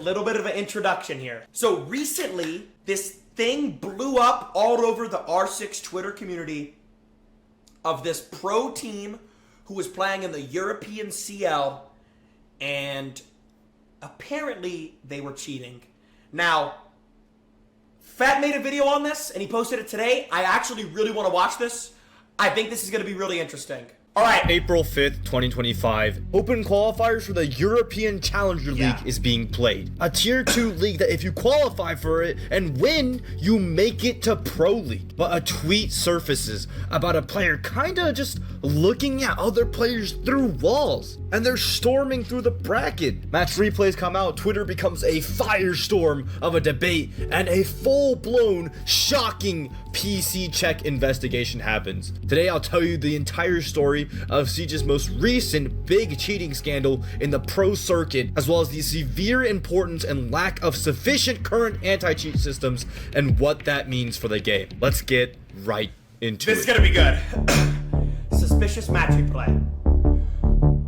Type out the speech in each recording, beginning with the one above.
little bit of an introduction here. So recently, this thing blew up all over the R6 Twitter community of this pro team who was playing in the European CL, and apparently they were cheating. Now, Fat made a video on this, and he posted it today. I actually really want to watch this. I think this is going to be really interesting. All right. April 5th, 2025. Open qualifiers for the European Challenger League is being played. A tier 2 league that if you qualify for it and win, you make it to Pro League. But a tweet surfaces about a player kinda just looking at other players through walls. And they're storming through the bracket. Match replays come out, Twitter becomes a firestorm of a debate, and a full-blown, shocking PC check investigation happens. Today I'll tell you the entire story of Siege's most recent big cheating scandal in the pro circuit, as well as the severe importance and lack of sufficient current anti-cheat systems and what that means for the game. Let's get right into it. This is gonna be good. Suspicious match replay.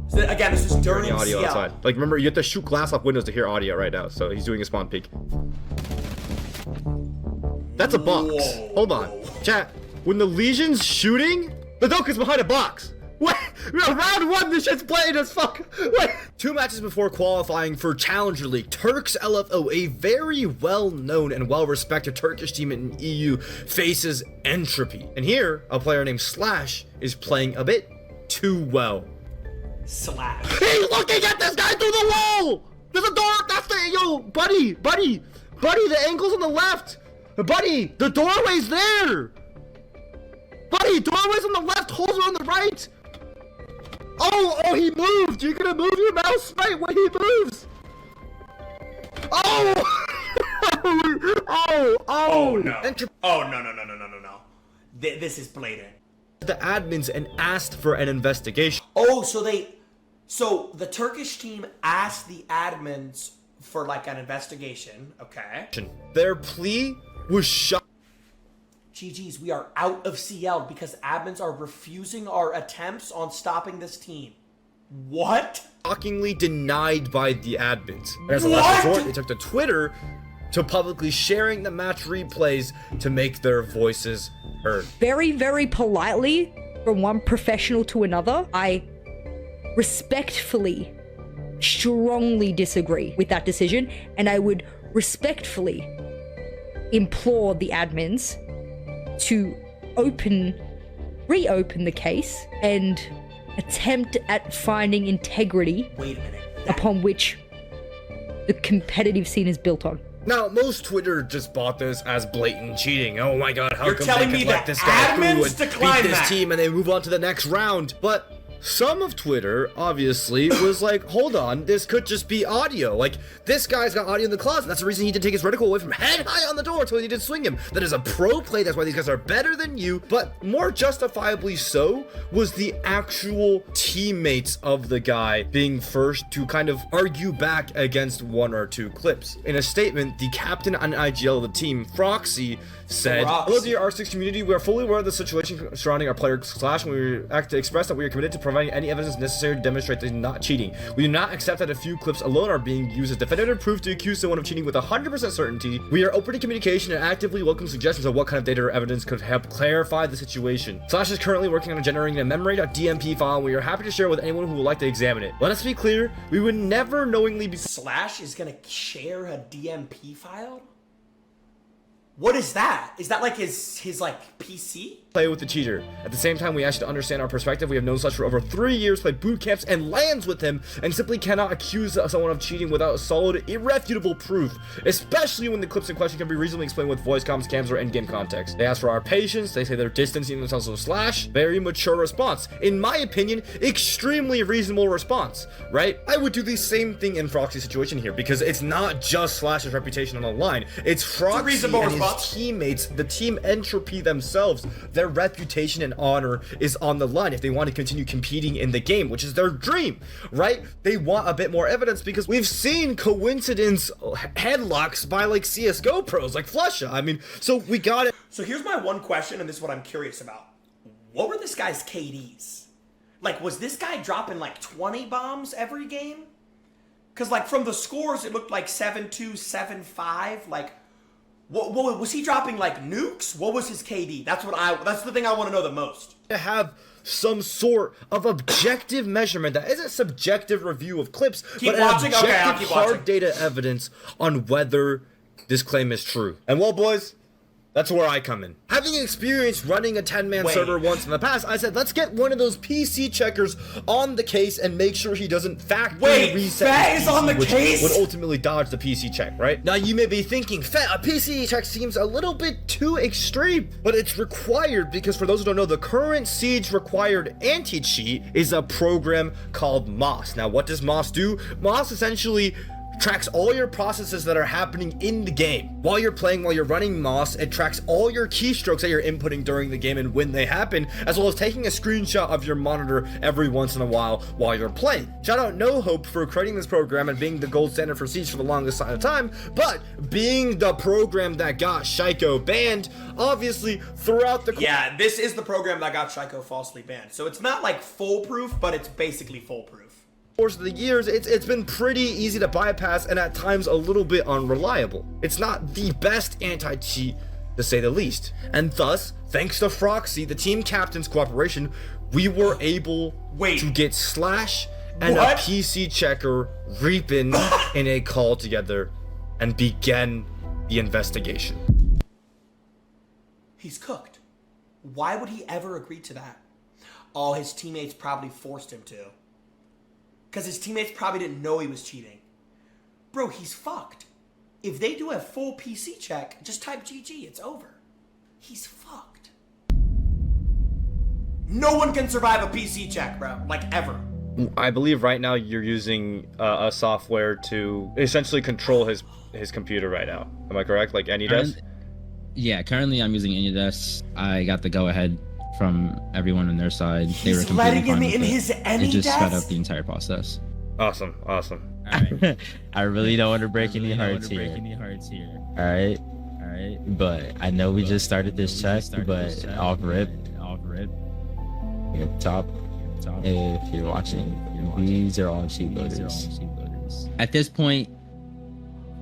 So again, this is during the audio CL. outside. Like, remember, you have to shoot glass off windows to hear audio right now, so he's doing a spawn peek. That's a box. Whoa. Hold on. Chat, when the Legion's shooting, the Doke is behind a box. What? Round 1, this shit's playing as fuck. What? 2 matches before qualifying for Challenger League, Turks LFO, a very well-known and well-respected Turkish team in EU, faces Entropy. And here, a player named Slash is playing a bit too well. Slash. He's looking at this guy through the wall! There's a door! That's the... Yo, buddy! The angle's on the left! Buddy, the doorway's there! Buddy, doorway's on the left, holes are on the right! Oh, he moved! You're gonna move your mouse right when he moves! Oh! Oh no. Oh no. This is blatant. The admins and asked for an investigation. Oh, so the Turkish team asked the admins for like an investigation, okay? Their plea was shot. GG's, we are out of CL because admins are refusing our attempts on stopping this team. What? Shockingly denied by the admins. And as a last resort, they took to Twitter to publicly sharing the match replays to make their voices heard. Very, very politely, from one professional to another, I respectfully, strongly disagree with that decision, and I would respectfully implore the admins to reopen the case and attempt at finding integrity upon which the competitive scene is built on. Now, most Twitter just bought this as blatant cheating. Oh my god, how You're come telling they me could let the this guy through and admins beat decline this that? team and they move on to the next round? But some of Twitter, obviously, was like, hold on, this could just be audio. Like, this guy's got audio in the closet. That's the reason he didn't take his reticle away from head high on the door until he did swing him. That is a pro play. That's why these guys are better than you. But more justifiably so was the actual teammates of the guy being first to kind of argue back against 1 or 2 clips. In a statement, the captain and IGL of the team, Foxy, said, "Hello dear R6 community, we are fully aware of the situation surrounding our player Slash, and we act to express that we are committed to providing any evidence necessary to demonstrate that he's not cheating. We do not accept that a few clips alone are being used as definitive proof to accuse someone of cheating with 100% certainty. We are open to communication and actively welcome suggestions of what kind of data or evidence could help clarify the situation. Slash is currently working on generating a memory.dmp file, and we are happy to share with anyone who would like to examine it. Let us be clear, we would never knowingly be..." Slash is gonna share a DMP file? What is that? Is that like his like PC? Play with the cheater. At the same time, we ask you to understand our perspective. We have known Slash for over 3 years, played boot camps and lands with him, and simply cannot accuse someone of cheating without solid, irrefutable proof, especially when the clips in question can be reasonably explained with voice comms, cams, or in-game context. They ask for our patience. They say they're distancing themselves from Slash. Very mature response. In my opinion, extremely reasonable response, right? I would do the same thing in Foxy's situation here, because it's not just Slash's reputation on the line. It's Foxy and his teammates, the team Entropy themselves. Their reputation and honor is on the line if they want to continue competing in the game, which is their dream, right? They want a bit more evidence because we've seen coincidence headlocks by like CSGO pros like Flusha. I mean, so we got it. So here's my one question, and this is what I'm curious about. What were this guy's KDs? Like, was this guy dropping like 20 bombs every game? Because, like, from the scores, it looked like 7-2, 7-5. Like, what was he dropping, like, nukes? What was his KD? That's the thing I want to know the most. To have some sort of objective measurement that isn't subjective review of clips, Keep but watching? an Okay, I'll objective keep watching. hard data evidence on whether this claim is true. And well, boys, that's where I come in. Having experienced running a 10-man Wait. server once in the past, I said, let's get one of those PC checkers on the case and make sure he doesn't factory reset Fat his is PC, on the which case? would ultimately dodge the PC check, right? Now, you may be thinking, Fat, a PC check seems a little bit too extreme, but it's required because for those who don't know, the current Siege required anti-cheat is a program called MOS. Now, what does MOS do? MOS essentially tracks all your processes that are happening in the game. While you're playing, while you're running MOS, it tracks all your keystrokes that you're inputting during the game and when they happen, as well as taking a screenshot of your monitor every once in a while you're playing. Shout out No Hope for creating this program and being the gold standard for Siege for the longest time, but being the program that got Shiko banned, obviously throughout the Yeah, this is the program that got Shiko falsely banned. So it's not, like, foolproof, but it's basically foolproof. course of the years, it's been pretty easy to bypass and at times a little bit unreliable. It's not the best anti-cheat, to say the least. And thus, thanks to Foxy, the team captain's cooperation, we were able to get Slash and What? a PC checker Reapin in a call together and begin the investigation. He's cooked. Why would he ever agree to that? Oh, his teammates probably forced him to. Because his teammates probably didn't know he was cheating. Bro, he's fucked. If they do a full PC check, just type GG, it's over. He's fucked. No one can survive a PC check, bro. Like, ever. I believe right now you're using a software to essentially control his computer right now. Am I correct? Like AnyDesk? Yeah, currently I'm using AnyDesk. I got the go-ahead from everyone on their side. They were He's completely letting him fine with in it. his It just sped AnyDesk? up the entire process. Awesome. Alright. I really don't want to break any hearts here. Alright. But I know we just started this check, but off rip. At the top. If you're watching, these are all cheat loaders. At this point,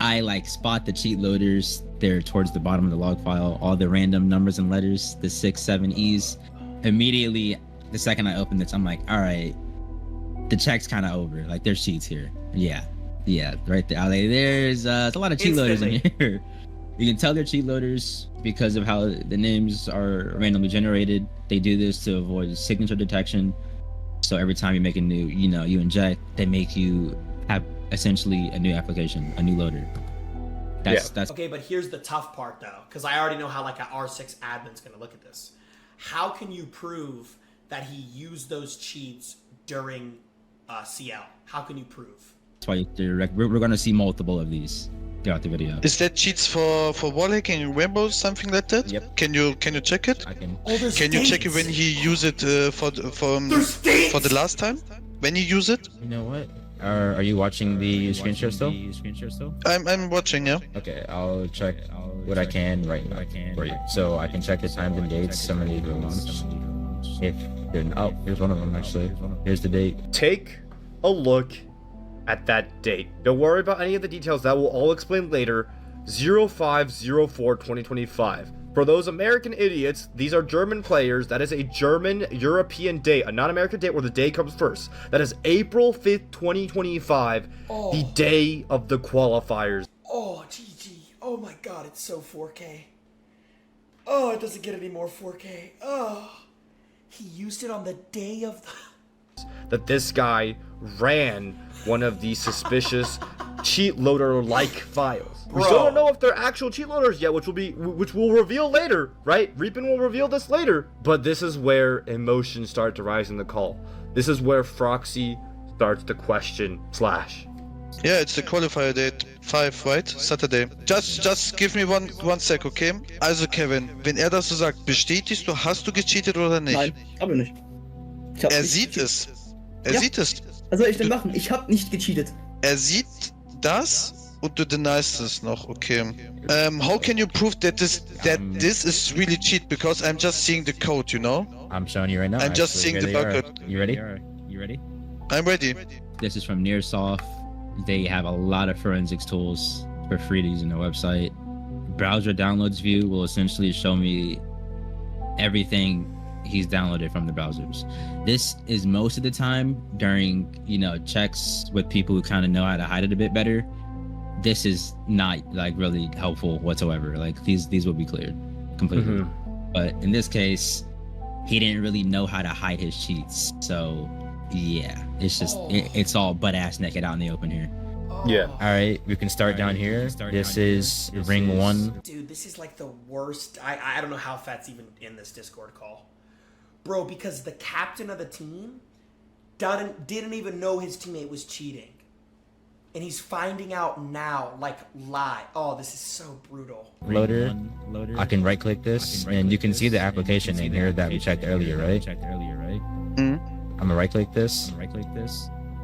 I like spot the cheat loaders. They're towards the bottom of the log file. All the random numbers and letters, the 6, 7 E's. Immediately, the second I open this, I'm like, all right, the check's kind of over. Like, there's cheats here. Yeah, right there. Like, there's a lot of cheat loaders in here. You can tell they're cheat loaders because of how the names are randomly generated. They do this to avoid signature detection. So every time you make a new, you inject, they make you have essentially a new application, a new loader. That's Okay, but here's the tough part, though, because I already know how, like, an R6 admin's going to look at this. How can you prove that he used those cheats during CL? How can you prove? That's why we're going to see multiple of these throughout the video. Is that cheats for wall hacking in Rainbows, something like that? Yep. Can you check it? I can. Oh, there's Can you check it dates. when he used it for There's dates. the last time? When he used it? You know what? Are you watching the screen share still? I'm watching, yeah. Okay, I'll check what I can right now for you. So I can check the times and dates, some of these rooms. If they're oh, here's one of them actually. Here's the date. Take a look at that date. Don't worry about any of the details, that will all explain later. 05/04/2025. For those American idiots, these are German players. That is a German European date, a non-American date where the day comes first. That is April 5th, 2025, the day of the qualifiers. Oh, GG. Oh my god, it's so 4K. Oh, it doesn't get any more 4K. Oh. He used it on the day of the... That this guy ran one of these suspicious cheat loader-like files. We still don't know if they're actual cheat loaders yet, which we'll reveal later, right? Reapin will reveal this later. But this is where emotions start to rise in the call. This is where Foxy starts to question Slash. Yeah, it's the qualifier date 5, right? Saturday. Just give me one sec, okay? Also Kevin, wenn das so sagt, bestätigst du, hast du gecheatet oder nicht? Nein, habe nicht. Ich hab Er nicht sieht gecheatet. es. Er sieht es. Was soll ich denn machen? Ich habe nicht gecheatet. Er sieht das und du deniest es noch, okay. How can you prove that this is really cheat? Because I'm just seeing the code, you know? I'm showing you right now. I'm just actually. seeing Here the they are. bucket. You ready? You ready? I'm ready. This is from Nearsoft. They have a lot of forensics tools for free to use on their website. Browser downloads view will essentially show me everything he's downloaded from the browsers. This is most of the time during, checks with people who kind of know how to hide it a bit better. This is not like really helpful whatsoever. Like these will be cleared completely. But in this case, he didn't really know how to hide his cheats. So yeah, it's just it's all butt ass naked out in the open here. Yeah. All right, we can start down here. This is ring 1. Dude, this is like the worst. I don't know how Fat's even in this Discord call. Bro, because the captain of the team didn't even know his teammate was cheating. And he's finding out now, like, live. Oh, this is so brutal. Loader. I can right click this and you can see the application in here that we checked earlier, right? Mhm. I'm gonna right click this. I'm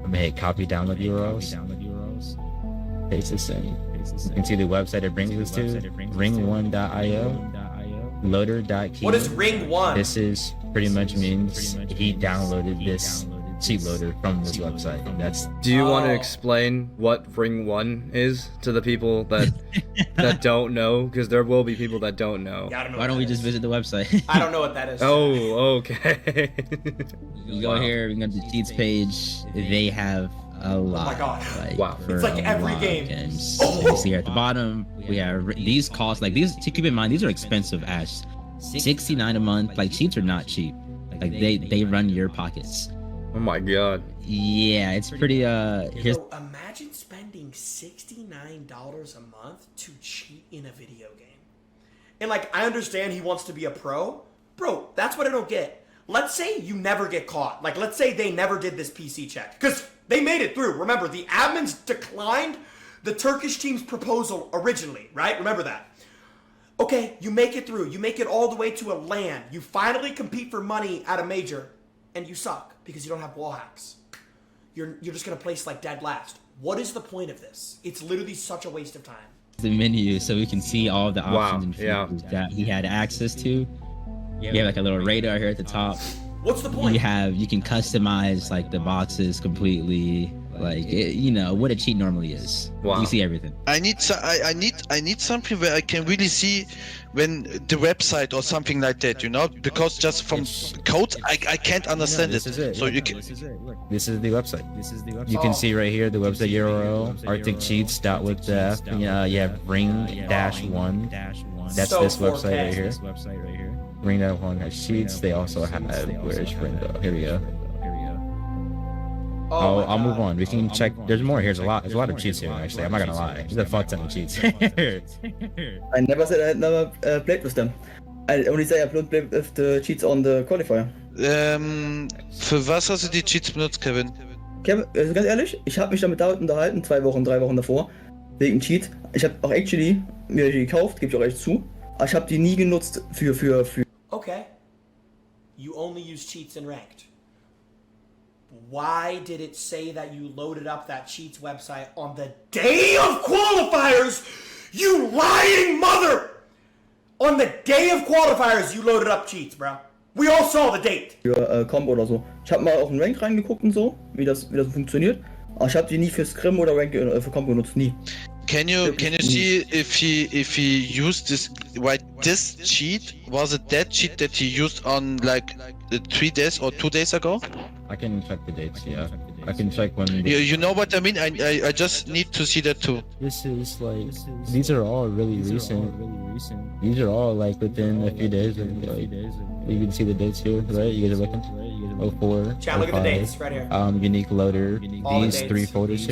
gonna hit copy download URLs. Paste this in. You can see the website it brings us to, ring1.io, loader.key. What is Ring 1? This is pretty much means he downloaded this cheat loader from this website. That's Do you want to explain what Ring 1 is to the people that that don't know? Because there will be people that don't know. Yeah, I don't know Why what don't we that just is. visit the website? I don't know what that is. Oh, okay. You go here, we go to the cheats page. They have a lot. God. Like, Wow. for It's like a every lot of game. games. You can see here at the bottom, we have these costs. Like these, to keep in mind, these are expensive as $69 a month. Like cheats are not cheap. Like they run your pockets. Oh my god. Yeah, it's pretty. Here's Bro, imagine spending $69 a month to cheat in a video game. And like, I understand he wants to be a pro. Bro, that's what I don't get. Let's say you never get caught. Like, let's say they never did this PC check. Because they made it through. Remember, the admins declined the Turkish team's proposal originally, right? Remember that. Okay, you make it through. You make it all the way to a LAN. You finally compete for money at a major. And you suck because you don't have wall hacks. You're just going to place like dead last. What is the point of this? It's literally such a waste of time. the menu so we can see all the options and yeah. features that he had access to. You have like a little radar here at the top. What's the point? You can customize like the boxes completely, like what a cheat normally is. Wow. You see everything. I need something where I can really see when the website or something like that, because just from code I can't understand this it. Is it. So Look, you can. This is the website. You can see right here the website URL, arcticcheats.with you have ring-1. That's So this 4K. website right here. Ring.1 has cheats. They also have where's Ringo? Here we go. Oh, I'll move on. We can check. There's more. There's a lot of cheats here. Actually, I'm not gonna lie. There's a fuck ton of cheats. I never said I had never played with them. I only say I played with the cheats on the qualifier. Für was hast du die Cheats benutzt, Kevin? Kevin, also ganz ehrlich, ich habe mich damit unterhalten, 2 Wochen, 3 Wochen davor, wegen Cheat. Ich habe auch actually mir welche gekauft, gebe ich auch echt zu. Aber ich habe die nie genutzt für. Okay. You only use cheats in ranked. Why did it say that you loaded up that cheats website on the day of qualifiers? You lying mother! On the day of qualifiers, you loaded up cheats, bro. We all saw the date. Für Combo oder so. Ich habe mal auch in Rank reingeguckt und so, wie das funktioniert. Aber ich habe die nie für Scrim oder Rank für Combo genutzt, nie. Can you see if he used this cheat? Was it that cheat that he used on like 3 days or 2 days ago? I can check the dates. Yeah, I can check when. You know what I mean? I just need to see that too. This is like these are all really recent. These are all like within a few days. You can see the dates here, right? You guys are looking. 04. Chat, look at the 05. dates right here. Unique loader. All the These dates. 3 folders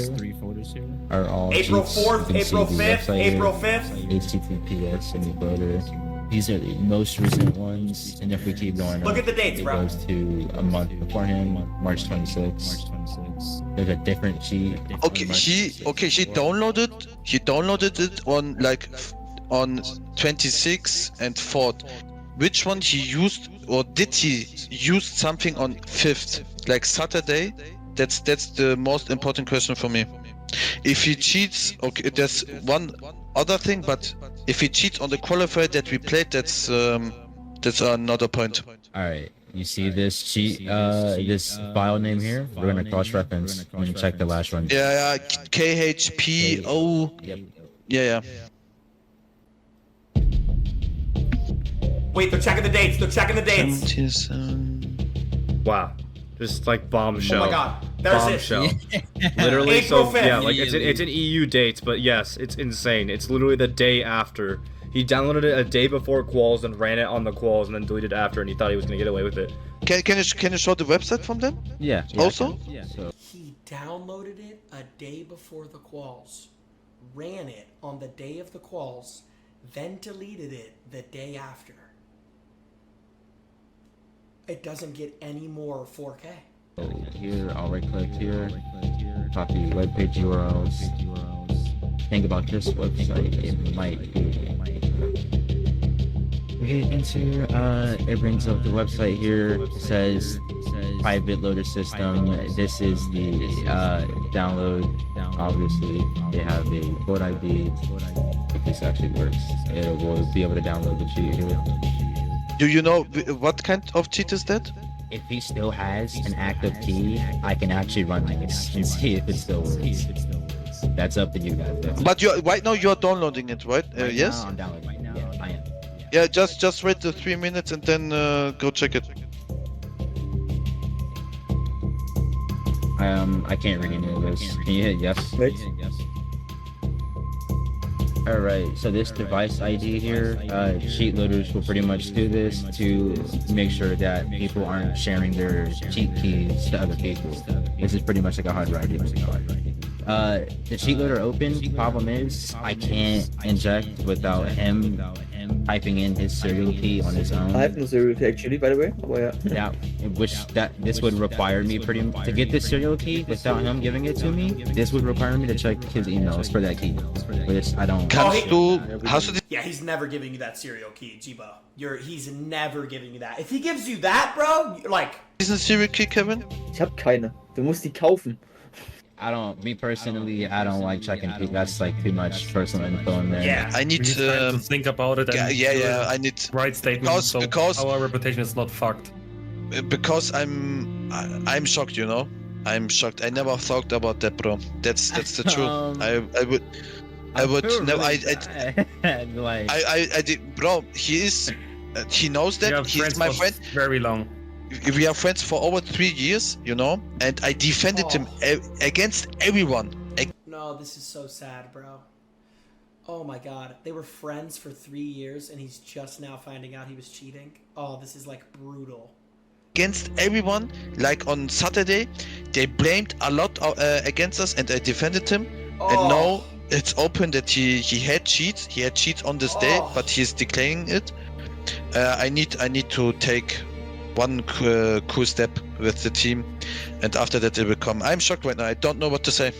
here are all April cheats. 4th, You can April see the 5th, website April here. 5th. HTTPS unique loader. These are the most recent ones, and if we keep going, Look up, at the dates, it bro. goes to a month beforehand, March 26th. There's a different cheat. Okay, he downloaded it on like on 26th and 4th. Which one he used, or did he use something on 5th, like Saturday? That's the most important question for me. If he cheats, okay, there's one other thing, but if he cheats on the qualifier that we played, that's another point. All right, You see this cheat, this file name here? We're gonna cross-reference and check the last run. Yeah, KHPO. Yep. Yeah. Wait, they're checking the dates. They're checking the dates. 77. Wow. Just like bombshell. Oh my god. There's Bombshell. it. Literally, April so 5th. yeah, like it's an EU dates, but yes, it's insane. It's literally the day after. He downloaded it a day before quals and ran it on the quals and then deleted it after, and he thought he was gonna get away with it. Can you show the website from them? Yeah. Also? Yeah. So He downloaded it a day before the quals, ran it on the day of the quals, then deleted it the day after. It doesn't get any more 4K. here, I'll right-click here, copy webpage URLs. Think about this website. It might be. We get into it brings up the website here. It says private loader system. This is the download. Obviously, they have a code ID. If this actually works, it will be able to download the cheat here. Do you know what kind of cheat is that? If he still has an active key, I can actually run this and see if it still works. That's up to you guys. But right now you're downloading it, right? Yes. Now I'm downloading right now. Yeah, I am. Yeah, just wait the 3 minutes and then go check it. I can't read any of this. Can you hit yes? Wait. Alright, so this device ID here, cheat loaders will pretty much do this to make sure that people aren't sharing their cheat keys to other people. This is pretty much like a hard drive. The cheat loader open, problem is I can't inject without him typing in his serial key on his own. I have no serial key actually, by the way. Oh, yeah. This would require me to get this serial key without him giving it to me. This would require me to check his emails for that key, which I don't. Yeah, he's never giving you that serial key, Jibo. He's never giving you that. If he gives you that, bro, like. Is a serial key, Kevin? Ich hab keine. Du musst die kaufen. Me personally, I don't like checking keys. That's like too much personal info in there. Yeah, I need to think about it. And yeah. I need right statement. Because our reputation is not fucked. Because I'm shocked, you know. I'm shocked. I never thought about that, bro. That's the truth. I would never. I did, bro. He knows that. He's my friend. Very long. We are friends for over 3 years, you know, and I defended him against everyone. No, this is so sad, bro. Oh my god. They were friends for 3 years and he's just now finding out he was cheating. Oh, this is like brutal. Against everyone, like on Saturday, they blamed a lot against us and I defended him. And now it's open that he had cheats. He had cheats on this day, but he's declaring it. I need to take one cool step with the team, and after that it will come. I'm shocked right now. I don't know what to say.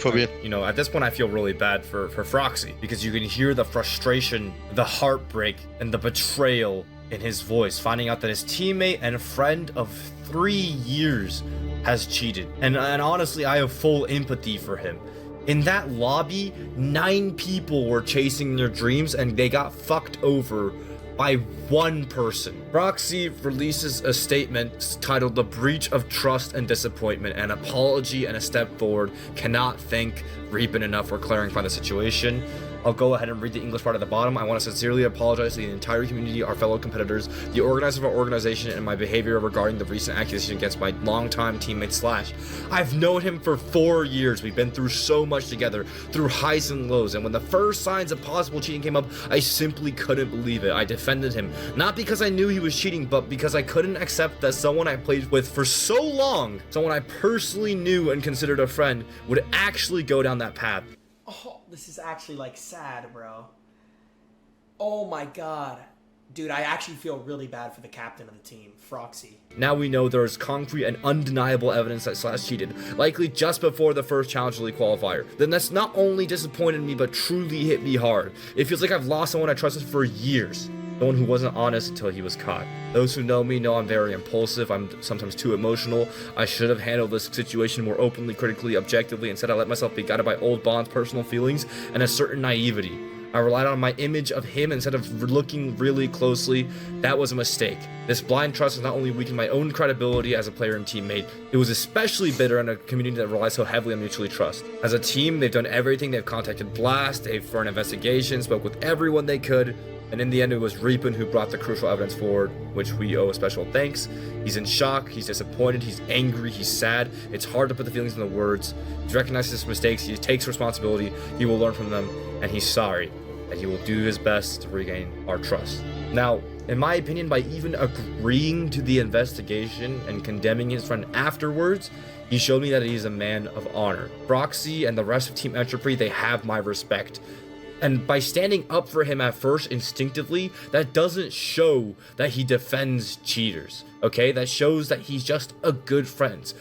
For real. You know, at this point I feel really bad for Foxy, because you can hear the frustration, the heartbreak, and the betrayal in his voice, finding out that his teammate and friend of 3 years has cheated. And honestly, I have full empathy for him. In that lobby, 9 people were chasing their dreams and they got fucked over by one person. Foxy releases a statement titled "The Breach of Trust and Disappointment, an apology and a step forward. Cannot thank Reapen enough for clarifying the situation." I'll go ahead and read the English part at the bottom. I want to sincerely apologize to the entire community, our fellow competitors, the organizer of our organization, and my behavior regarding the recent accusation against my longtime teammate Slash. I've known him for 4 years. We've been through so much together, through highs and lows, and when the first signs of possible cheating came up, I simply couldn't believe it. I defended him, not because I knew he was cheating, but because I couldn't accept that someone I played with for so long, someone I personally knew and considered a friend, would actually go down that path. Oh, this is actually like sad, bro. Oh my god. Dude, I actually feel really bad for the captain of the team, Foxy. Now we know there is concrete and undeniable evidence that Slash cheated, likely just before the first Challenge League qualifier. Then that's not only disappointed me, but truly hit me hard. It feels like I've lost someone I trusted for years. Someone who wasn't honest until he was caught. Those who know me know I'm very impulsive, I'm sometimes too emotional. I should have handled this situation more openly, critically, objectively. Instead, I let myself be guided by old bonds, personal feelings, and a certain naivety. I relied on my image of him instead of looking really closely. That was a mistake. This blind trust has not only weakened my own credibility as a player and teammate, it was especially bitter in a community that relies so heavily on mutually trust. As a team, they've done everything. They've contacted Blast, they've for an investigation, spoke with everyone they could, and in the end it was Reapin who brought the crucial evidence forward, which we owe a special thanks. He's in shock, he's disappointed, he's angry, he's sad. It's hard to put the feelings in the words. He recognizes his mistakes, he takes responsibility, he will learn from them, and he's sorry, and he will do his best to regain our trust. Now, in my opinion, by even agreeing to the investigation and condemning his friend afterwards, he showed me that he is a man of honor. Foxy and the rest of Team Entropy, they have my respect. And by standing up for him at first instinctively, that doesn't show that he defends cheaters, okay? That shows that he's just a good friend.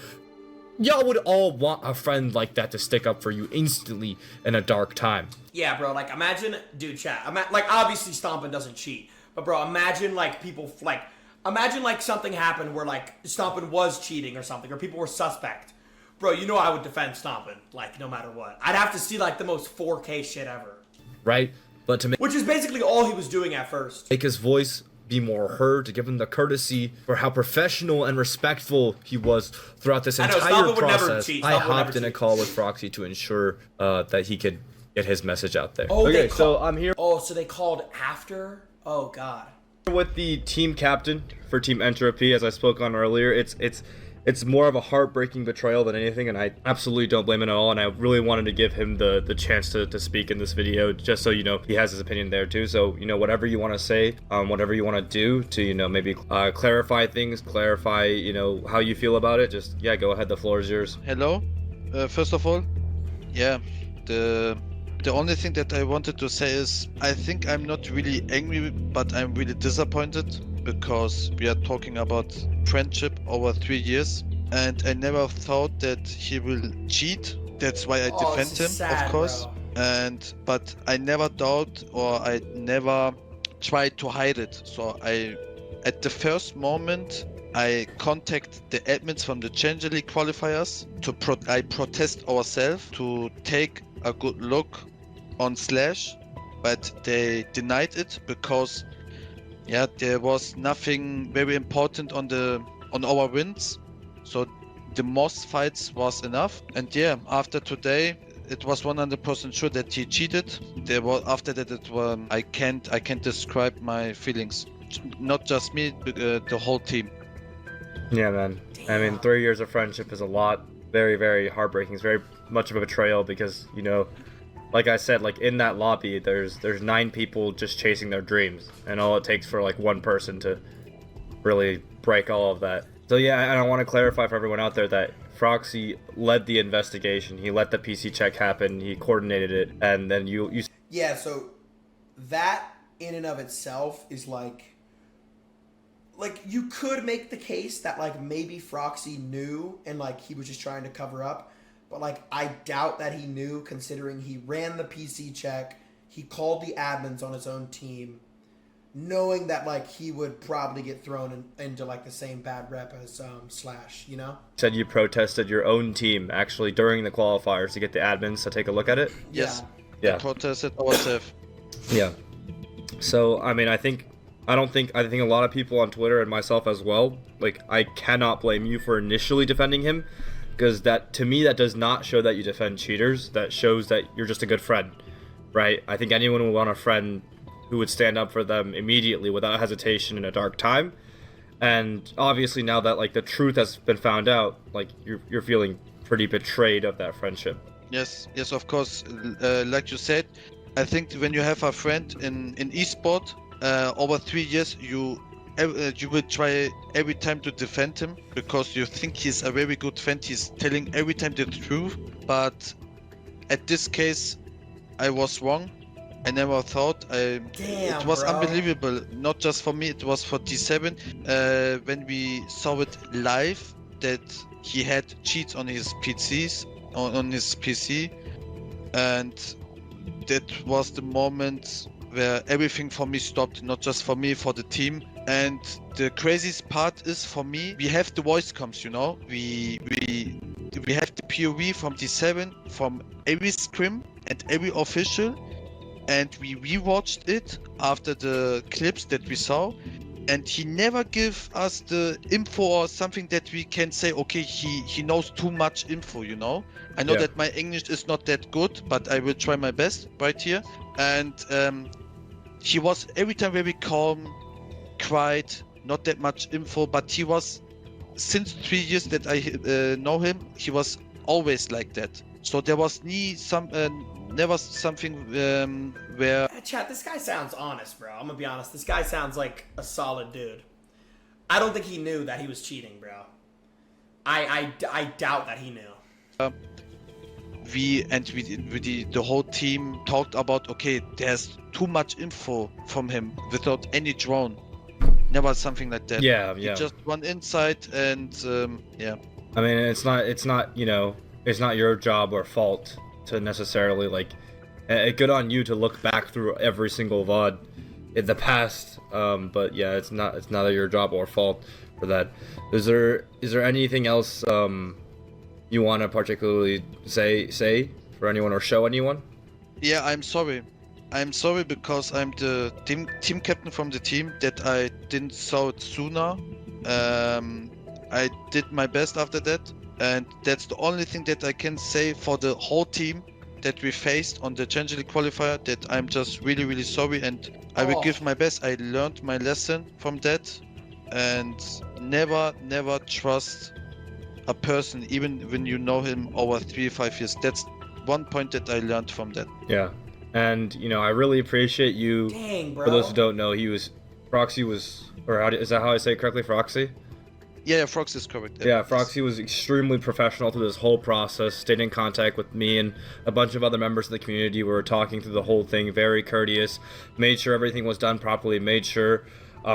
Y'all would all want a friend like that to stick up for you instantly in a dark time. Yeah, bro, like, imagine, dude, chat, like, obviously Stompin doesn't cheat, but bro, imagine, like, people, like, imagine, like, something happened where, like, Stompin was cheating or something, or people were suspect. Bro, you know I would defend Stompin, like, no matter what. I'd have to see, like, the most 4K shit ever. Right? But to which is basically all he was doing at first. Make his voice be more heard, to give him the courtesy for how professional and respectful he was throughout this entire process. I hopped in a call with Foxy to ensure that he could get his message out there. Oh, okay, so I'm here. Oh, so they called after? Oh, God. With the team captain for Team Entropy, as I spoke on earlier. It's more of a heartbreaking betrayal than anything, and I absolutely don't blame him at all, and I really wanted to give him the chance to speak in this video, just so, you know, he has his opinion there too. So, you know, whatever you want to say, whatever you want to do to, you know, maybe clarify things, clarify, you know, how you feel about it, just, yeah, go ahead, the floor is yours. Hello. First of all, yeah, the only thing that I wanted to say is I think I'm not really angry, but I'm really disappointed, because we are talking about friendship over 3 years, and I never thought that he will cheat. That's why I defend him, sad, of course. Bro. But I never doubt, or I never tried to hide it. So at the first moment, I contact the admins from the Jynxzi League qualifiers I protest ourselves to take a good look on Slash, but they denied it because, yeah, there was nothing very important on our wins, so the Moss fights was enough. And yeah, after today, it was 100% sure that he cheated. After that, I can't describe my feelings. Not just me, but the whole team. Yeah, man. I mean, 3 years of friendship is a lot. Very, very heartbreaking. It's very much of a betrayal because, you know, like I said, like in that lobby, there's 9 people just chasing their dreams, and all it takes for like one person to really break all of that. So yeah, and I want to clarify for everyone out there that Foxy led the investigation. He let the PC check happen. He coordinated it, and then you. Yeah. So that in and of itself is like you could make the case that like maybe Foxy knew and like he was just trying to cover up. But, like, I doubt that he knew, considering he ran the PC check, he called the admins on his own team, knowing that, like, he would probably get thrown into, like, the same bad rep as Slash, you know? Said you protested your own team, actually, during the qualifiers to get the admins to take a look at it? Yes. Yeah. We protested ourselves. Yeah. So, I mean, I think a lot of people on Twitter and myself as well, like, I cannot blame you for initially defending him. Because that, to me, that does not show that you defend cheaters. That shows that you're just a good friend, right? I think anyone would want a friend who would stand up for them immediately without hesitation in a dark time. And obviously now that like the truth has been found out, like you're feeling pretty betrayed of that friendship. Yes, of course. Like you said, I think when you have a friend in esport over 3 years, you will try every time to defend him because you think he's a very good friend. He's telling every time the truth. But at this case, I was wrong. I never thought. It was unbelievable. Not just for me, it was for D7. When we saw it live, that he had cheats on his PCs, on his PC, and that was the moment where everything for me stopped. Not just for me, for the team. And the craziest part is for me, we have the voice comms, you know. We have the POV from D7, from every scrim and every official. and we rewatched it after the clips that we saw, and he never give us the info or something that we can say, okay, he knows too much info, you know. I know Yeah. that my English is not that good, but I will try my best right here. And he was every time very calm, quiet, not that much info, but he was, since 3 years that I know him, he was always like that. So there was never something where Chat, this guy sounds honest, bro. I'm gonna be honest. This guy sounds like a solid dude. I don't think he knew that he was cheating, bro. I doubt that he knew. the whole team talked about, okay, there's too much info from him without any drone. Never something like that. Yeah, He yeah. just one insight and yeah. I mean, it's not, you know, it's not your job or fault to necessarily, like, good on you to look back through every single VOD in the past. But yeah, it's neither your job or fault for that. Is there anything else you want to particularly say for anyone or show anyone? Yeah, I'm sorry. I'm sorry because I'm the team captain from the team that I didn't saw it sooner. I did my best after that, and that's the only thing that I can say for the whole team that we faced on the Jynxzi qualifier, that I'm just really, really sorry, and I will give my best. I learned my lesson from that, and never trust a person, even when you know him over 3-5 years. That's one point that I learned from that. Yeah. And, you know, I really appreciate you. Dang, bro. For those who don't know, Foxy was, or is that how I say it correctly, Foxy? Yeah, Foxy is correct. Yeah, Foxy was extremely professional through this whole process, stayed in contact with me and a bunch of other members of the community. We were talking through the whole thing, very courteous, made sure everything was done properly, made sure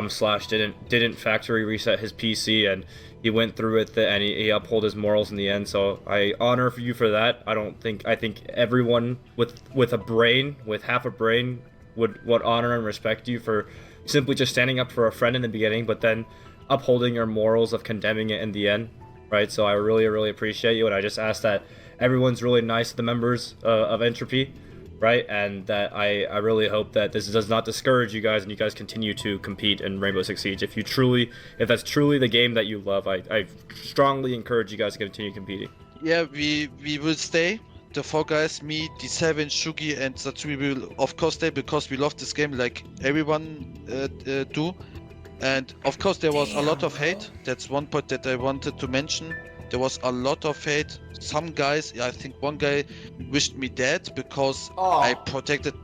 Slash didn't factory reset his PC, and he went through it and he upheld his morals in the end. So I honor you for that. I think everyone with a brain, with half a brain, would honor and respect you for simply just standing up for a friend in the beginning, but then upholding your morals of condemning it in the end, right? So I really appreciate you, and I just ask that everyone's really nice to the members of Entropy, right? And that I really hope that this does not discourage you guys, and you guys continue to compete in Rainbow Six Siege. If that's truly the game that you love, I strongly encourage you guys to continue competing. Yeah, we will stay. The four guys, me, D7, Shugi, and Satsui will of course stay because we love this game like everyone do. And of course there was a lot of hate. That's one point that I wanted to mention. There was a lot of hate. Some guys, I think one guy wished me dead because I protected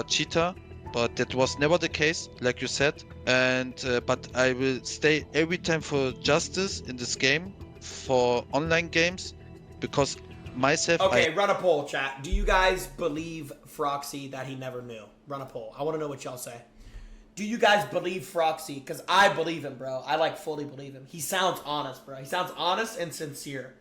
Cheetah, but that was never the case, like you said. And but I will stay every time for justice in this game, for online games, because myself. Okay, run a poll, chat. Do you guys believe Foxy that he never knew? Run a poll. I want to know what y'all say. Do you guys believe Foxy? Because I believe him, bro. I like fully believe him. He sounds honest, bro. He sounds honest and sincere.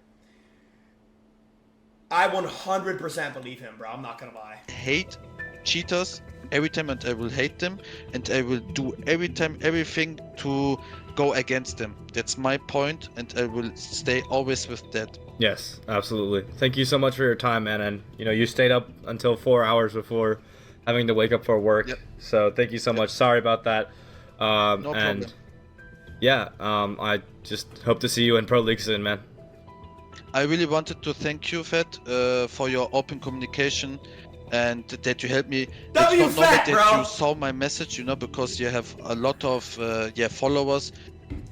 I 100% believe him, bro. I'm not gonna lie. Hate cheaters every time, and I will hate them, and I will do everything to go against them. That's my point, and I will stay always with that. Yes, absolutely. Thank you so much for your time, man. And you know, you stayed up until 4 hours before having to wake up for work. Yep. So thank you so much. Sorry about that. No and problem. yeah, I just hope to see you in Pro League soon, man. I really wanted to thank you, Fed, for your open communication and that you helped me. It's not normal Fed, that bro. you saw my message, you know, because you have a lot of followers.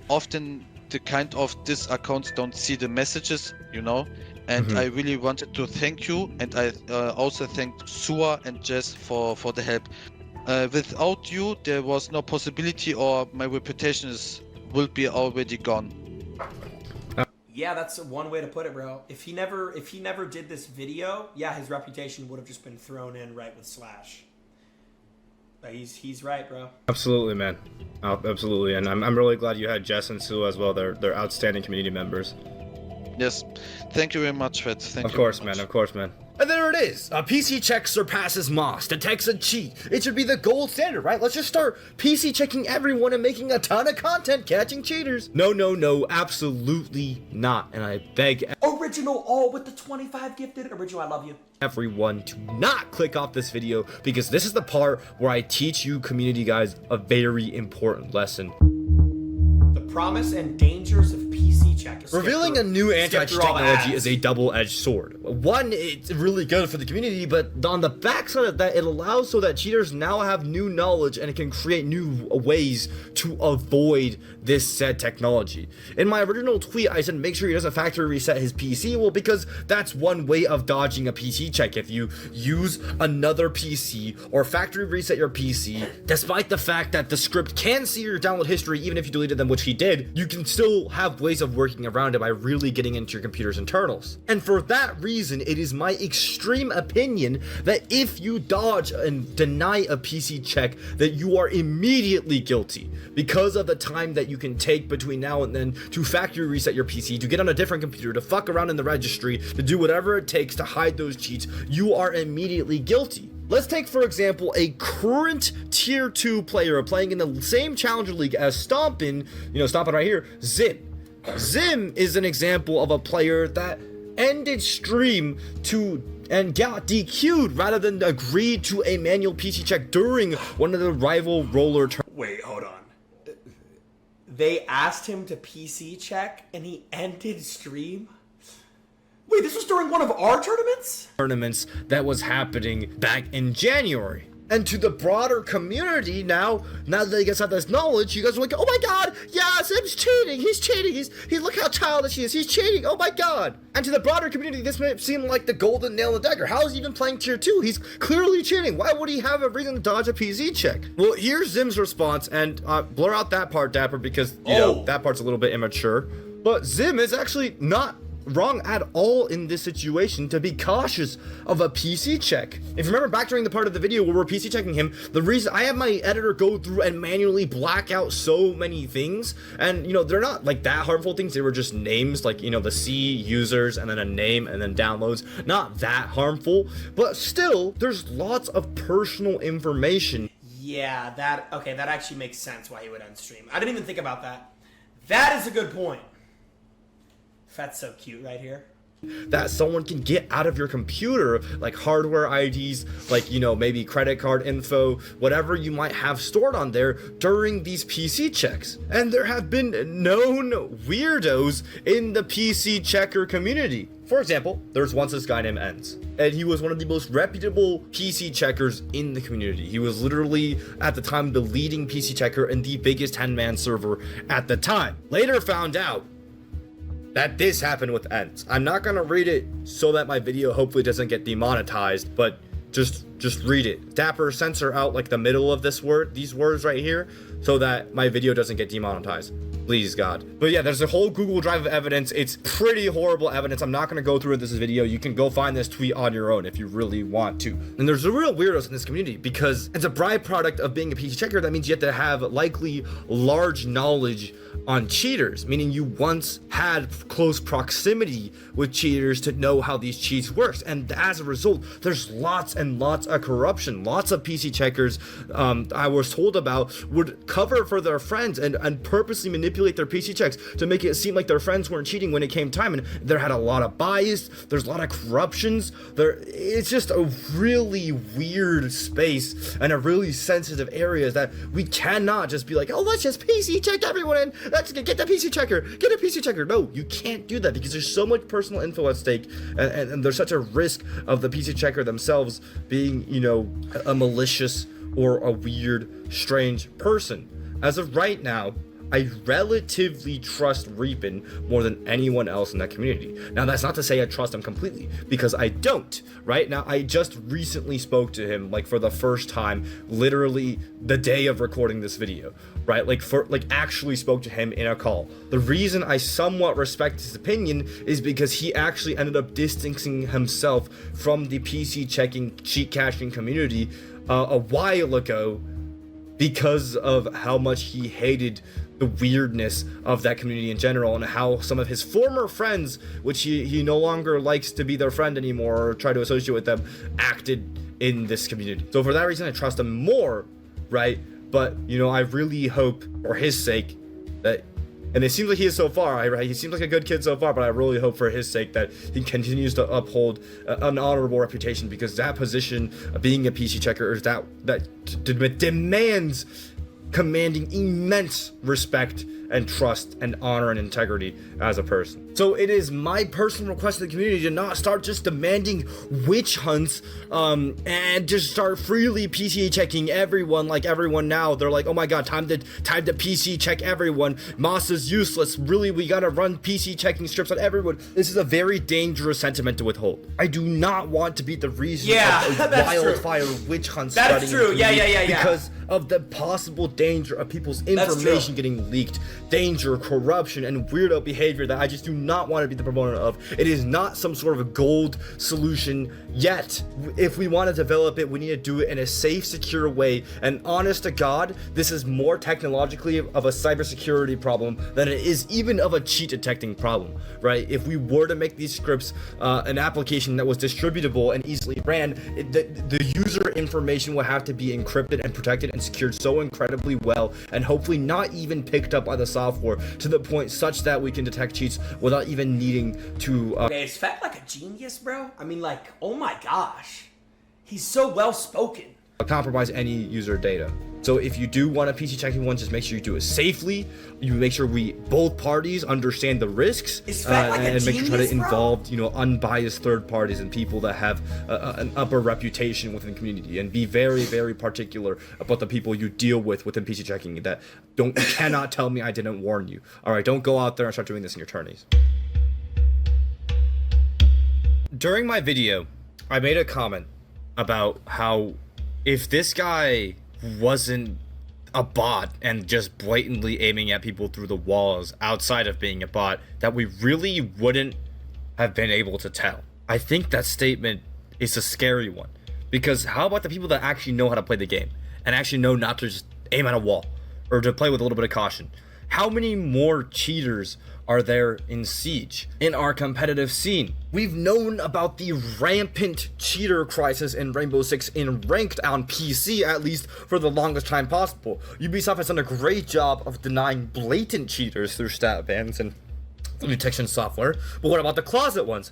Often the kind of these accounts don't see the messages, you know. And I really wanted to thank you, and I also thanked Sua and Jess for the help. Without you, there was no possibility, or my reputation will be already gone. Yeah, that's one way to put it, bro. If he never did this video, yeah, his reputation would have just been thrown in right with Slash. But he's right, bro. Absolutely, man. Absolutely, and I'm really glad you had Jess and Sue as well. They're outstanding community members. Yes, thank you very much, Fed. Thank you. Of course, very much. man. Of course, man. And there it is. A PC check surpasses Moss, detects a cheat. It should be the gold standard, right? Let's just start PC checking everyone and making a ton of content catching cheaters. No, absolutely not. And I beg Original all with the 25 gifted. Original, I love you. everyone to not click off this video, because this is the part where I teach you community guys a very important lesson. The promise and dangers of PC check. Revealing a new anti-cheat technology is a double-edged sword. One, it's really good for the community, but on the backside of that, it allows so that cheaters now have new knowledge and it can create new ways to avoid this said technology. In my original tweet, I said make sure he doesn't factory reset his PC. Well, because that's one way of dodging a PC check. If you use another PC or factory reset your PC, despite the fact that the script can see your download history, even if you deleted them, which he did, you can still have ways of working around it by really getting into your computer's internals. And for that reason, it is my extreme opinion that if you dodge and deny a PC check, that you are immediately guilty because of the time that you can take between now and then to factory reset your PC, to get on a different computer, to fuck around in the registry, to do whatever it takes to hide those cheats. You are immediately guilty. Let's take, for example, a current tier 2 player playing in the same Challenger League as Stompin', Stompin' right here, Zim. Zim is an example of a player that ended stream and got DQ'd rather than agreed to a manual PC check during one of the rival roller tournaments. Wait, hold on. They asked him to PC check and he ended stream? Wait, this was during one of our tournaments? That was happening back in January. And to the broader community now that you guys have this knowledge, you guys are like, oh my god, yeah, Zim's cheating, he's cheating, he's look how childish he is, he's cheating, oh my god. And to the broader community, this may seem like the golden nail in the dagger. How is he even playing tier 2? He's clearly cheating. Why would he have a reason to dodge a PC check? Well, here's Zim's response, and blur out that part, Dapper, because, you know, that part's a little bit immature. But Zim is actually not wrong at all in this situation to be cautious of a PC check. If you remember back during the part of the video where we're PC checking him, the reason I have my editor go through and manually black out so many things, and they're not like that harmful things, they were just names, like the C users and then a name and then downloads, not that harmful, but still there's lots of personal information. Yeah, that actually makes sense why he would end stream. I didn't even think about that. That is a good point. That's so cute right here. That someone can get out of your computer, like hardware IDs, like, maybe credit card info, whatever you might have stored on there during these PC checks. And there have been known weirdos in the PC checker community. For example, there's once this guy named Enz, and he was one of the most reputable PC checkers in the community. He was literally, at the time, the leading PC checker and the biggest 10-man server at the time. Later found out that this happened with Enz. I'm not gonna read it so that my video hopefully doesn't get demonetized, but just read it. Dapper, censor out like the middle of these words right here, so that my video doesn't get demonetized. Please, God. But yeah, there's a whole Google Drive of evidence. It's pretty horrible evidence. I'm not gonna go through this video. You can go find this tweet on your own if you really want to. And there's the real weirdos in this community, because it's a byproduct of being a PC checker. That means you have to have likely large knowledge on cheaters, meaning you once had close proximity with cheaters to know how these cheats works. And as a result, there's lots and lots of corruption. Lots of PC checkers I was told about would cover for their friends and purposely manipulate their PC checks to make it seem like their friends weren't cheating when it came time. And there had a lot of bias, there's a lot of corruptions. It's just a really weird space and a really sensitive area that we cannot just be like, oh, let's just PC check everyone and let's get the PC checker, get a PC checker. No, you can't do that because there's so much personal info at stake, and there's such a risk of the PC checker themselves being, a malicious or a weird, strange person. As of right now, I relatively trust Reapin more than anyone else in that community. Now, that's not to say I trust him completely, because I don't. Right now, I just recently spoke to him, like, for the first time, literally the day of recording this video, right? Actually spoke to him in a call. The reason I somewhat respect his opinion is because he actually ended up distancing himself from the PC checking, cheat caching community a while ago, because of how much he hated the weirdness of that community in general, and how some of his former friends, which he no longer likes to be their friend anymore or try to associate with them, acted in this community. So for that reason, I trust him more, right? But, you know, I really hope, for his sake, that, and it seems like he is so far, right? He seems like a good kid so far, but I really hope for his sake that he continues to uphold an honorable reputation, because that position of being a PC checker is that demands commanding immense respect and trust and honor and integrity as a person. So it is my personal request to the community to not start just demanding witch hunts and just start freely PC checking everyone like everyone now. They're like, oh my god, time to PC check everyone. Moss is useless. Really, we gotta run PC checking strips on everyone. This is a very dangerous sentiment to withhold. I do not want to be the reason of a wildfire witch hunt spreading. That's true. Yeah. Because of the possible danger of people's information getting leaked, danger, corruption, and weirdo behavior that I just do not want to be the proponent of. It is not some sort of a gold solution yet. If we want to develop it, we need to do it in a safe, secure way. And honest to God, this is more technologically of a cybersecurity problem than it is even of a cheat detecting problem, right? If we were to make these scripts an application that was distributable and easily ran, the user information would have to be encrypted and protected and secured so incredibly well, and hopefully not even picked up by the software to the point such that we can detect cheats without even needing to Okay, is Fat like a genius, bro? I mean, like, oh my gosh. He's so well spoken. compromise any user data. So if you do want a PC checking one, just make sure you do it safely. You make sure both parties understand the risks, and make sure to try to involve, unbiased third parties and people that have an upper reputation within the community, and be very, very particular about the people you deal with within PC checking. That you cannot tell me I didn't warn you. All right, don't go out there and start doing this in your tourneys. During my video, I made a comment about how if this guy wasn't a bot and just blatantly aiming at people through the walls outside of being a bot, that we really wouldn't have been able to tell. I think that statement is a scary one, because how about the people that actually know how to play the game and actually know not to just aim at a wall or to play with a little bit of caution? How many more cheaters are there in Siege, in our competitive scene? We've known about the rampant cheater crisis in Rainbow Six in ranked on PC, at least for the longest time possible. Ubisoft has done a great job of denying blatant cheaters through stat bans and detection software. But what about the closet ones?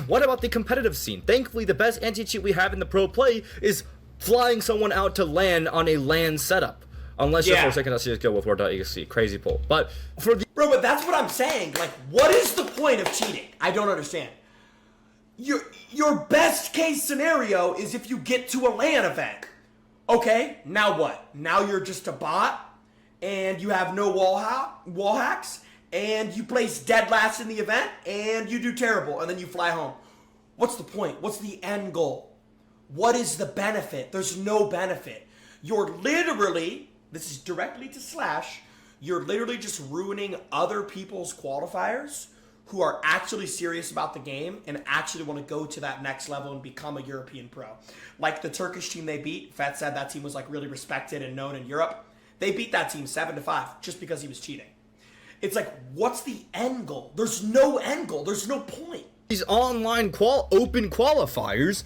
What about the competitive scene? Thankfully, the best anti-cheat we have in the pro play is flying someone out to LAN on a LAN setup. Unless you're forsaken CSGO with War.exe. Crazy pull. But for the but that's what I'm saying. Like, what is the point of cheating? I don't understand. Your best case scenario is if you get to a LAN event. Okay, now what? Now you're just a bot, and you have no wall hacks, and you place dead last in the event, and you do terrible, and then you fly home. What's the point? What's the end goal? What is the benefit? There's no benefit. You're literally... This is directly to Slash. You're literally just ruining other people's qualifiers who are actually serious about the game and actually want to go to that next level and become a European pro. Like the Turkish team they beat, Fat said that team was like really respected and known in Europe. They beat that team 7-5 just because he was cheating. It's like, what's the end goal? There's no end goal. There's no point. These online open qualifiers,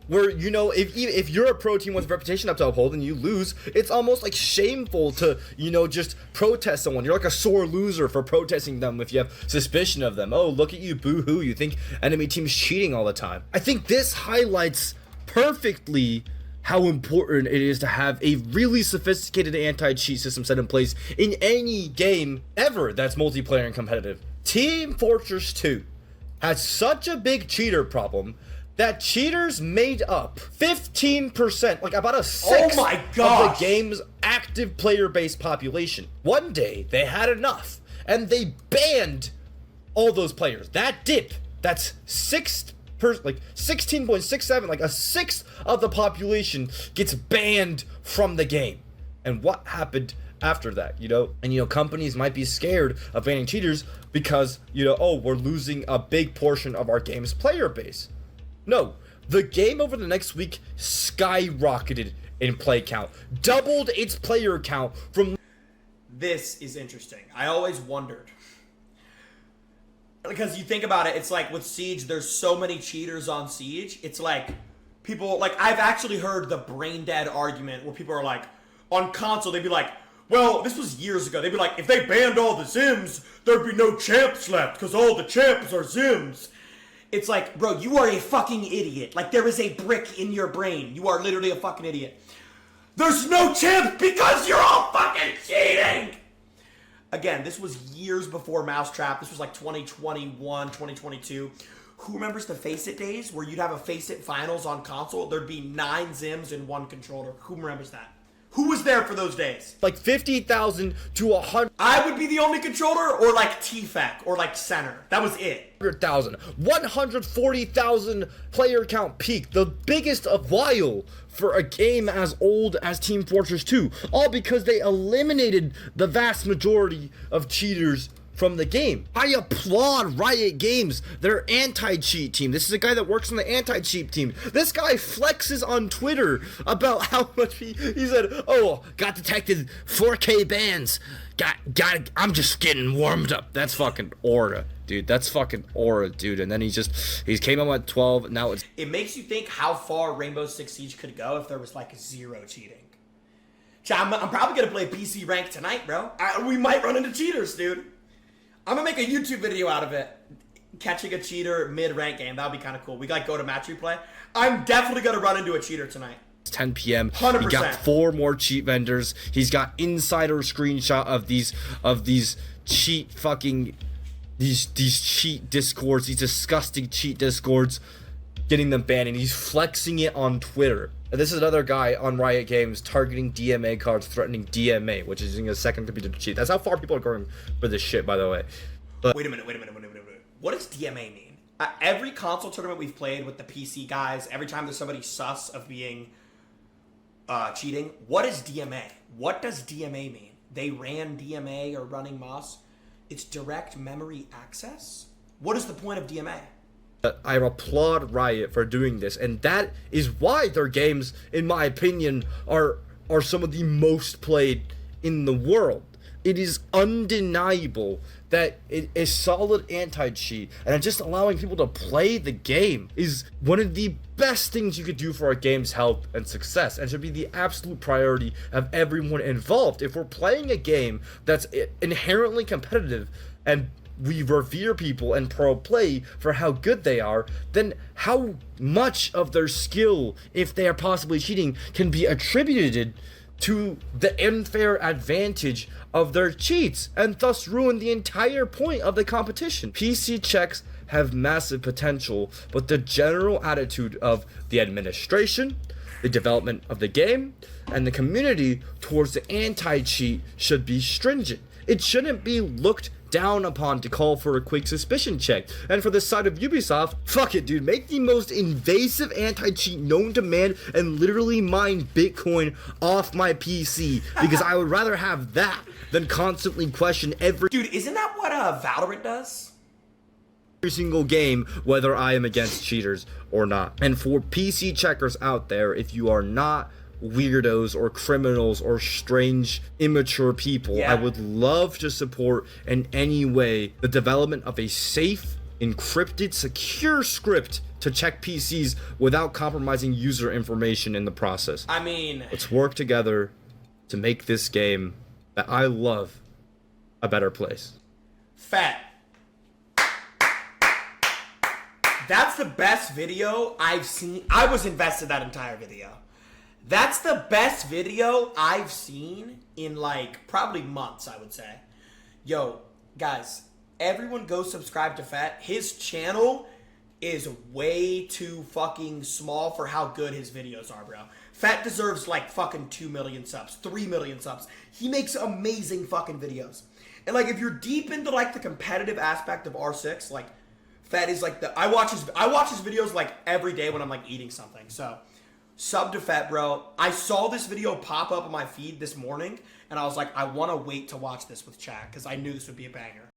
where, if you're a pro team with a reputation up to uphold and you lose, it's almost like shameful to, just protest someone. You're like a sore loser for protesting them if you have suspicion of them. Oh, look at you, boo-hoo. You think enemy team's cheating all the time. I think this highlights perfectly how important it is to have a really sophisticated anti-cheat system set in place in any game ever that's multiplayer and competitive. Team Fortress 2 has such a big cheater problem that cheaters made up 15%, like about a sixth of the game's active player-based population. One day, they had enough, and they banned all those players. That dip, that's 16.67, like a sixth of the population gets banned from the game. And what happened after that, And, companies might be scared of banning cheaters because, we're losing a big portion of our game's player base. No, the game over the next week skyrocketed in play count, doubled its player count from... This is interesting. I always wondered. Because you think about it, it's like with Siege, there's so many cheaters on Siege. It's like people, like I've actually heard the brain dead argument where people are like, on console, they'd be like, well, this was years ago. They'd be like, if they banned all the Zims, there'd be no champs left because all the champs are Zims. It's like, bro, you are a fucking idiot. Like, there is a brick in your brain. You are literally a fucking idiot. There's no champs because you're all fucking cheating. Again, this was years before Mousetrap. This was like 2021, 2022. Who remembers the Face-It days where you'd have a Face-It finals on console? There'd be 9 Zims and 1 controller. Who remembers that? Who was there for those days? like 50,000 to 100,000. I would be the only controller, or like TFAC, or like center. That was it. 140,000 player count peak, the biggest of while for a game as old as Team Fortress 2, all because they eliminated the vast majority of cheaters from the game. I applaud Riot Games, their anti-cheat team. This is a guy that works on the anti-cheat team. This guy flexes on Twitter about how much he said, oh, got detected 4K bans. I'm just getting warmed up. That's fucking aura, dude. That's fucking aura, dude. And then he came out at 12. Now It makes you think how far Rainbow Six Siege could go if there was like 0 cheating. I'm probably gonna play PC rank tonight, bro. We might run into cheaters, dude. I'm gonna make a YouTube video out of it. Catching a cheater mid-rank game. That would be kind of cool. We like go to match replay. I'm definitely gonna run into a cheater tonight. 10 p.m. 100%. He got 4 more cheat vendors. He's got insider screenshot of these cheat fucking these cheat discords, these disgusting cheat discords, getting them banned, and he's flexing it on Twitter. And this is another guy on Riot Games targeting DMA cards, threatening DMA, which is using a second computer to cheat. That's how far people are going for this shit, by the way. But Wait a minute. What does DMA mean? Every console tournament we've played with the PC guys, every time there's somebody sus of being cheating, what is DMA? What does DMA mean? They ran DMA or running MOS? It's direct memory access? What is the point of DMA? I applaud Riot for doing this, and that is why their games, in my opinion, are some of the most played in the world. It is undeniable that it is solid anti-cheat, and just allowing people to play the game is one of the best things you could do for a game's health and success, and should be the absolute priority of everyone involved. If we're playing a game that's inherently competitive and we revere people and pro play for how good they are, then how much of their skill, if they are possibly cheating, can be attributed to the unfair advantage of their cheats, and thus ruin the entire point of the competition. PC checks have massive potential, but the general attitude of the administration, the development of the game, and the community towards the anti-cheat should be stringent. It shouldn't be looked down upon to call for a quick suspicion check. And for the side of Ubisoft, fuck it, dude. Make the most invasive anti-cheat known to man and literally mine Bitcoin off my PC, because I would rather have that than constantly question every Dude, isn't that what Valorant does? single game whether I am against cheaters or not. And for PC checkers out there, if you are not weirdos or criminals or strange immature people, Yeah. I would love to support in any way the development of a safe, encrypted, secure script to check PCs without compromising user information in the process. I mean, Let's work together to make this game that I love a better place. Fat. That's the best video I've seen. I was invested in that entire video. That's the best video I've seen in like probably months, I would say. Yo, guys, everyone go subscribe to Fat. His channel is way too fucking small for how good his videos are, bro. Fat deserves like fucking 2 million subs, 3 million subs. He makes amazing fucking videos. And like if you're deep into like the competitive aspect of R6, like Fat is like I watch his videos like every day when I'm like eating something. So sub to Fat, bro. I saw this video pop up on my feed this morning and I was like, I want to wait to watch this with chat because I knew this would be a banger.